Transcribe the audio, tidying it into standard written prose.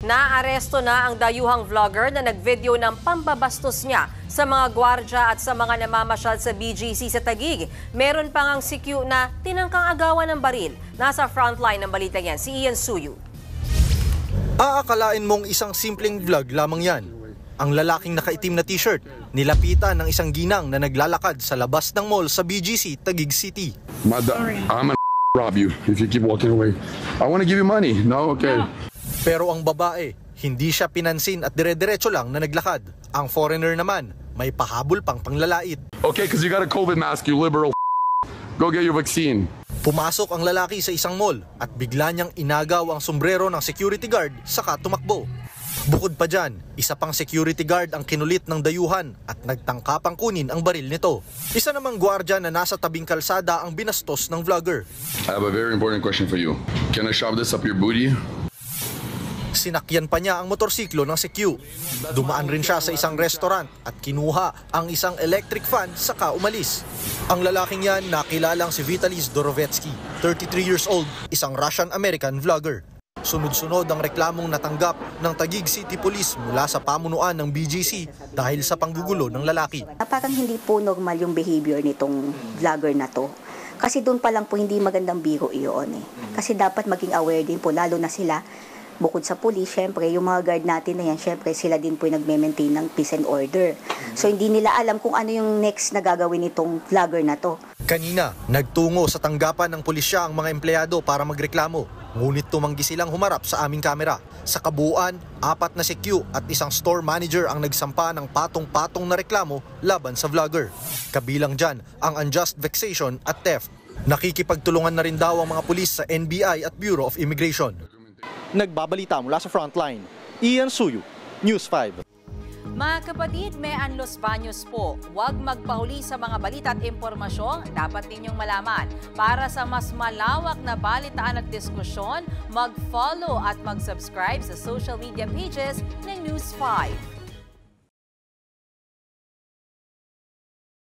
Naaresto na ang dayuhang vlogger na nagvideo ng pambabastos niya sa mga gwardya at sa mga namamasyal sa BGC sa Taguig. Meron pang ang CQ na tinangkang agawan ng baril. Nasa frontline ng balita yan, si Ian Suyu. Aakalain mong isang simpleng vlog lamang yan. Ang lalaking nakaitim na t-shirt, nilapitan ng isang ginang na naglalakad sa labas ng mall sa BGC, Taguig City. I'm gonna rob you if you keep walking away. I want to give you money. No? Okay. Pero ang babae, hindi siya pinansin at dire-diretso lang na naglakad. Ang foreigner naman, may pahabol pang panglalait. Okay, because you got a COVID mask, you liberal. Go get your vaccine. Pumasok ang lalaki sa isang mall at bigla niyang inagaw ang sombrero ng security guard saka tumakbo. Bukod pa dyan, isa pang security guard ang kinulit ng dayuhan at nagtangkapang kunin ang baril nito. Isa namang gwardya na nasa tabing kalsada ang binastos ng vlogger. I have a very important question for you. Can I shove this up your booty? Sinakyan pa niya ang motorsiklo ng CQ. Dumaan rin siya sa isang restaurant at kinuha ang isang electric fan saka umalis. Ang lalaking yan nakilalang si Vitaly Zdorovetsky, 33 years old, isang Russian-American vlogger. Sunod-sunod ang reklamong natanggap ng Taguig City Police mula sa pamunuan ng BGC dahil sa panggugulo ng lalaki. Parang hindi po normal yung behavior nitong vlogger na to. Kasi doon pa lang po hindi magandang biro iyon eh. Kasi dapat maging aware din po, lalo na sila. Bukod sa police, syempre, yung mga guard natin na yan, syempre, sila din po yung nagme-maintain ng peace and order. So, hindi nila alam kung ano yung next na gagawin itong vlogger na to. Kanina, nagtungo sa tanggapan ng pulisya ang mga empleyado para magreklamo. Ngunit tumanggi silang humarap sa aming kamera. Sa kabuuan, 4 na CQ at isang store manager ang nagsampa ng patong-patong na reklamo laban sa vlogger. Kabilang dyan ang unjust vexation at theft. Nakikipagtulungan na rin daw ang mga pulis sa NBI at Bureau of Immigration. Nagbabalita mula sa frontline, Ian Suyu, News 5. Mga kapatid, may Los Baños po. Huwag magpahuli sa mga balita at impormasyon dapat ninyong malaman. Para sa mas malawak na balitaan at diskusyon, mag-follow at mag-subscribe sa social media pages ng News 5.